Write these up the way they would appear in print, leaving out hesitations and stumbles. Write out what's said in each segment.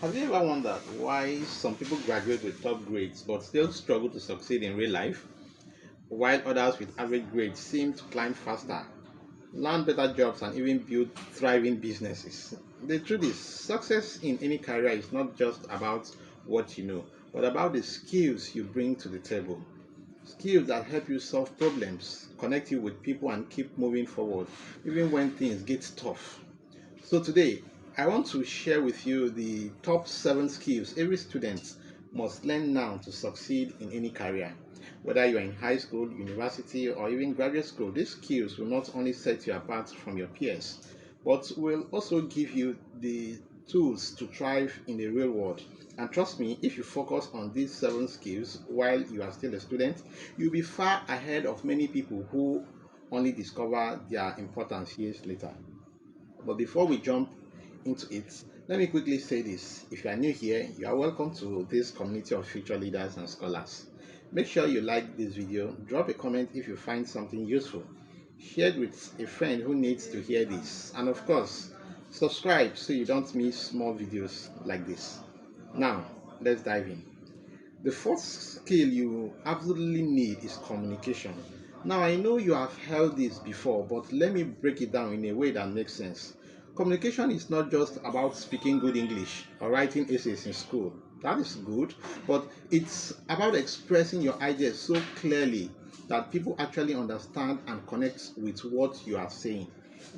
Have you ever wondered why some people graduate with top grades but still struggle to succeed in real life, while others with average grades seem to climb faster, land better jobs, and even build thriving businesses? The truth is, success in any career is not just about what you know, but about the skills you bring to the table. Skills that help you solve problems, connect you with people, and keep moving forward, even when things get tough. So today, I want to share with you the top 7 skills every student must learn now to succeed in any career. Whether you're in high school, university, or even graduate school, these skills will not only set you apart from your peers, but will also give you the tools to thrive in the real world. And trust me, if you focus on these 7 skills while you are still a student, you'll be far ahead of many people who only discover their importance years later. But before we jump into it, let me quickly say this. If you are new here, you are welcome to this community of future leaders and scholars. Make sure you like this video, drop a comment if you find something useful, share it with a friend who needs to hear this, and of course, subscribe so you don't miss more videos like this. Now, let's dive in. The first skill you absolutely need is communication. Now, I know you have heard this before, but let me break it down in a way that makes sense. Communication is not just about speaking good English or writing essays in school. That is good, but it's about expressing your ideas so clearly that people actually understand and connect with what you are saying.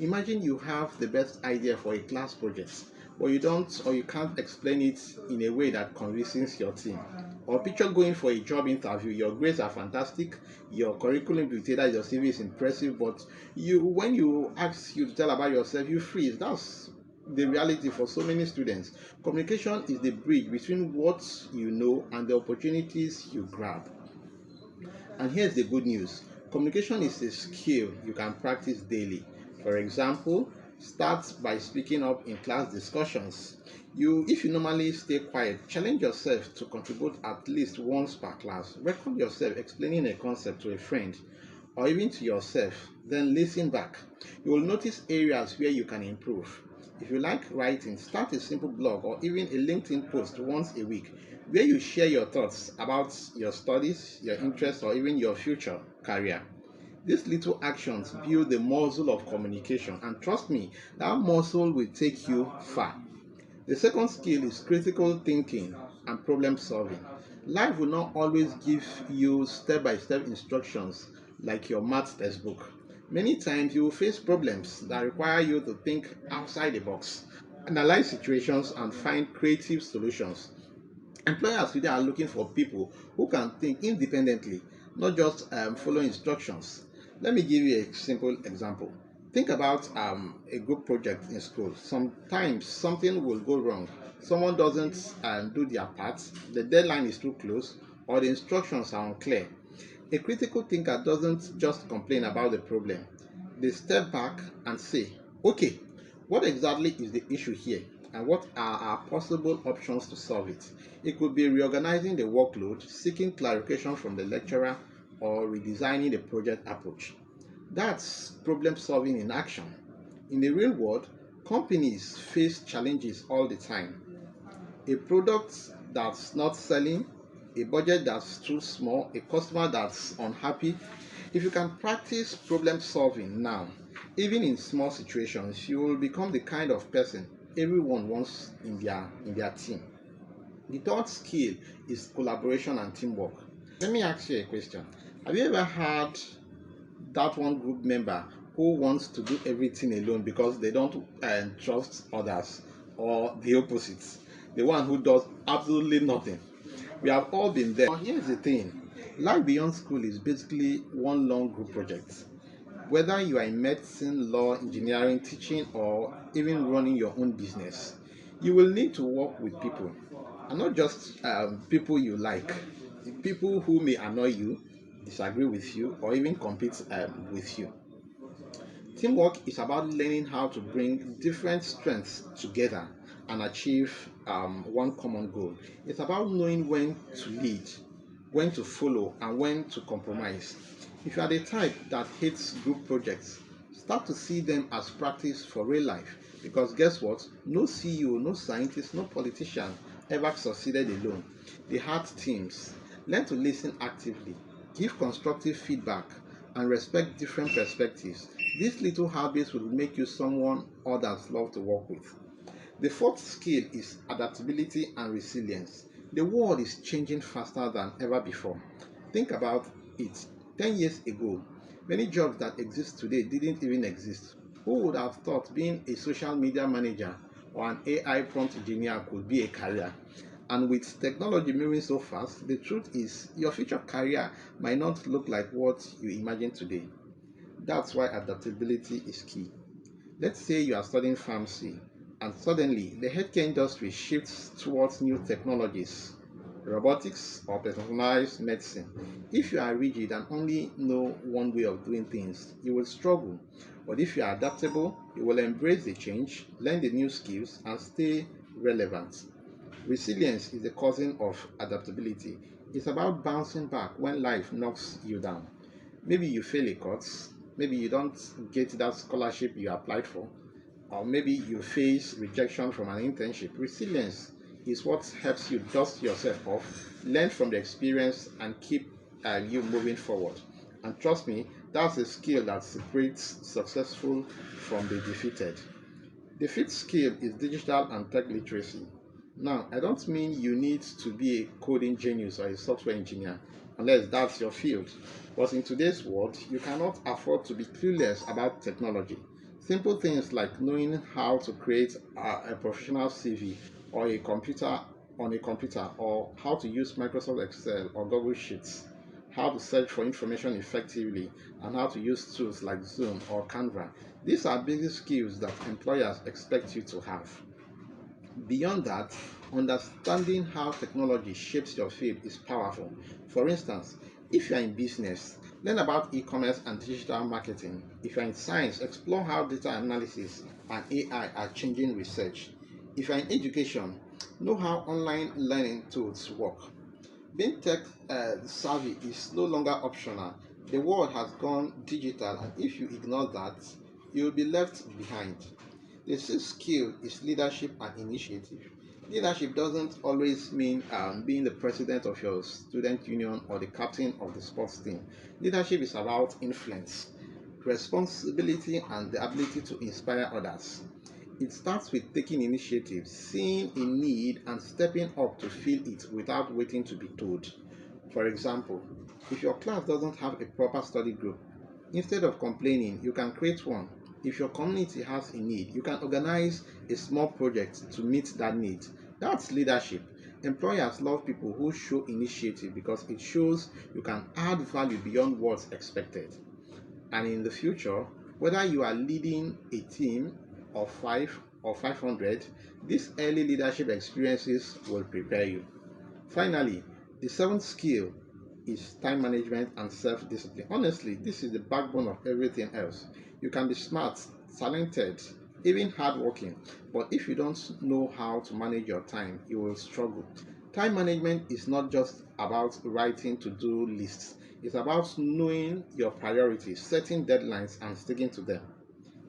Imagine you have the best idea for a class project, but you don't or you can't explain it in a way that convinces your team. Or picture going for a job interview. Your grades are fantastic, your curriculum dictated, your CV is impressive, but when you ask you to tell about yourself, you freeze. That's the reality for so many students. Communication is the bridge between what you know and the opportunities you grab. And here's the good news. Communication is a skill you can practice daily. For example, start by speaking up in class discussions. If you normally stay quiet, challenge yourself to contribute at least once per class. Record yourself explaining a concept to a friend or even to yourself, then listen back. You will notice areas where you can improve. If you like writing, start a simple blog or even a LinkedIn post once a week where you share your thoughts about your studies, your interests, or even your future career. These little actions build the muscle of communication, and trust me, that muscle will take you far. The second skill is critical thinking and problem solving. Life will not always give you step by step instructions like your math textbook. Many times you will face problems that require you to think outside the box, analyze situations, and find creative solutions. Employers today are looking for people who can think independently, not just follow instructions. Let me give you a simple example. Think about a group project in school. Sometimes something will go wrong. Someone doesn't do their part, the deadline is too close, or the instructions are unclear. A critical thinker doesn't just complain about the problem. They step back and say, okay, what exactly is the issue here? And what are our possible options to solve it? It could be reorganizing the workload, seeking clarification from the lecturer, or redesigning the project approach. That's problem solving in action. In the real world, companies face challenges all the time. A product that's not selling, a budget that's too small, a customer that's unhappy. If you can practice problem solving now, even in small situations, you will become the kind of person everyone wants in their team. The third skill is collaboration and teamwork. Let me ask you a question. Have you ever had that one group member who wants to do everything alone because they don't trust others, or the opposite, the one who does absolutely nothing? We have all been there. Now, here's the thing. Life beyond school is basically one long group project. Whether you are in medicine, law, engineering, teaching, or even running your own business, you will need to work with people, and not just people you like, people who may annoy you, disagree with you, or even compete with you. Teamwork is about learning how to bring different strengths together and achieve one common goal. It's about knowing when to lead, when to follow, and when to compromise. If you are the type that hates group projects, Start to see them as practice for real life. Because guess what? No CEO, no scientist, no politician ever succeeded alone. They had teams. Learn to listen actively, give constructive feedback, and respect different perspectives. These little habits will make you someone others love to work with. The fourth skill is adaptability and resilience. The world is changing faster than ever before. Think about it. 10 years ago, many jobs that exist today didn't even exist. Who would have thought being a social media manager or an AI prompt engineer could be a career? And with technology moving so fast, the truth is your future career might not look like what you imagine today. That's why adaptability is key. Let's say you are studying pharmacy and suddenly the healthcare industry shifts towards new technologies, robotics, or personalized medicine. If you are rigid and only know one way of doing things, you will struggle. But if you are adaptable, you will embrace the change, learn the new skills, and stay relevant. Resilience is the cousin of adaptability. It's about bouncing back when life knocks you down. Maybe you fail a course, maybe you don't get that scholarship you applied for, or maybe you face rejection from an internship. Resilience is what helps you dust yourself off, learn from the experience, and keep you moving forward. And trust me, that's a skill that separates successful from the defeated. The fifth skill is digital and tech literacy. Now, I don't mean you need to be a coding genius or a software engineer, unless that's your field. But in today's world, you cannot afford to be clueless about technology. Simple things like knowing how to create a professional CV or a computer on a computer, or how to use Microsoft Excel or Google Sheets, how to search for information effectively, and how to use tools like Zoom or Canva. These are basic skills that employers expect you to have. Beyond that, understanding how technology shapes your field is powerful. For instance, if you are in business, learn about e-commerce and digital marketing. If you are in science, explore how data analysis and AI are changing research. If you are in education, know how online learning tools work. Being tech savvy is no longer optional. The world has gone digital, and if you ignore that, you will be left behind. The sixth skill is leadership and initiative. Leadership doesn't always mean being the president of your student union or the captain of the sports team. Leadership is about influence, responsibility, and the ability to inspire others. It starts with taking initiative, seeing a need, and stepping up to fill it without waiting to be told. For example, if your class doesn't have a proper study group, instead of complaining, you can create one. If your community has a need, you can organize a small project to meet that need. That's leadership. Employers love people who show initiative because it shows you can add value beyond what's expected. And in the future, whether you are leading a team of 5 or 500, these early leadership experiences will prepare you. Finally, the seventh skill is time management and self discipline. Honestly, this is the backbone of everything else. You can be smart, talented, even hardworking, but if you don't know how to manage your time, you will struggle. Time management is not just about writing to do lists, it's about knowing your priorities, setting deadlines, and sticking to them.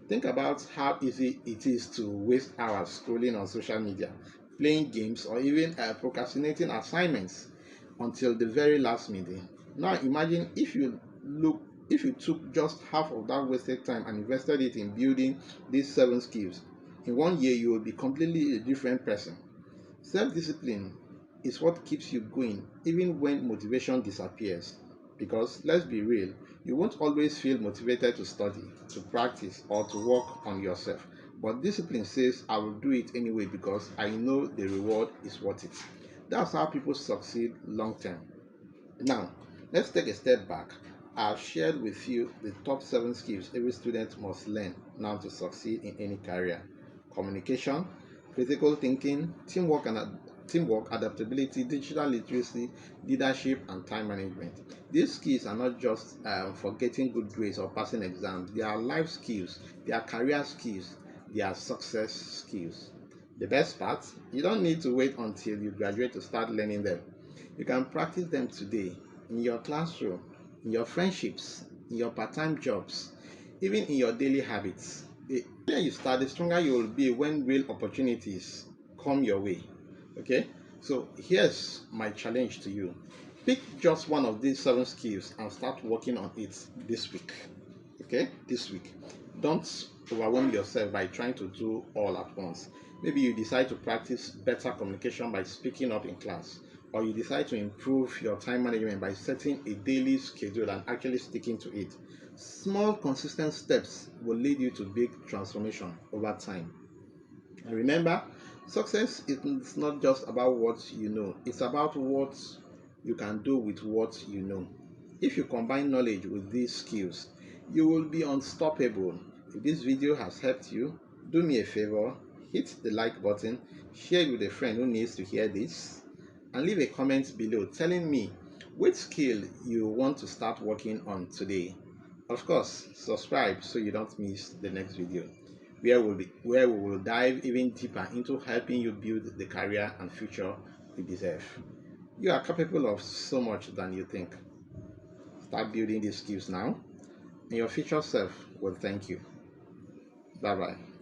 Think about how easy it is to waste hours scrolling on social media, playing games, or even procrastinating assignments until the very last minute. Now imagine if you took just half of that wasted time and invested it in building these seven skills. In 1 year, you will be completely a different person. Self-discipline is what keeps you going even when motivation disappears. Because let's be real, you won't always feel motivated to study, to practice, or to work on yourself. But discipline says, I will do it anyway because I know the reward is worth it. That's how people succeed long term. Now, let's take a step back. I've shared with you the top 7 skills every student must learn now to succeed in any career: communication, critical thinking, teamwork, adaptability, digital literacy, leadership, and time management. These skills are not just for getting good grades or passing exams, they are life skills, they are career skills, they are success skills. The best part, you don't need to wait until you graduate to start learning them. You can practice them today in your classroom, in your friendships, in your part time jobs, even in your daily habits. The earlier you start, the stronger you will be when real opportunities come your way. Okay, so here's my challenge to you: pick just one of these 7 skills and start working on it this week. Okay, this week. Don't overwhelm yourself by trying to do all at once. Maybe you decide to practice better communication by speaking up in class, or you decide to improve your time management by setting a daily schedule and actually sticking to it. Small, consistent steps will lead you to big transformation over time. And remember, success is not just about what you know, it's about what you can do with what you know. If you combine knowledge with these skills, you will be unstoppable. If this video has helped you, do me a favor, hit the like button, share it with a friend who needs to hear this, and leave a comment below telling me which skill you want to start working on today. Of course, subscribe so you don't miss the next video, where we will dive even deeper into helping you build the career and future you deserve. You are capable of so much than you think. Start building these skills now, and your future self will thank you. Bye bye.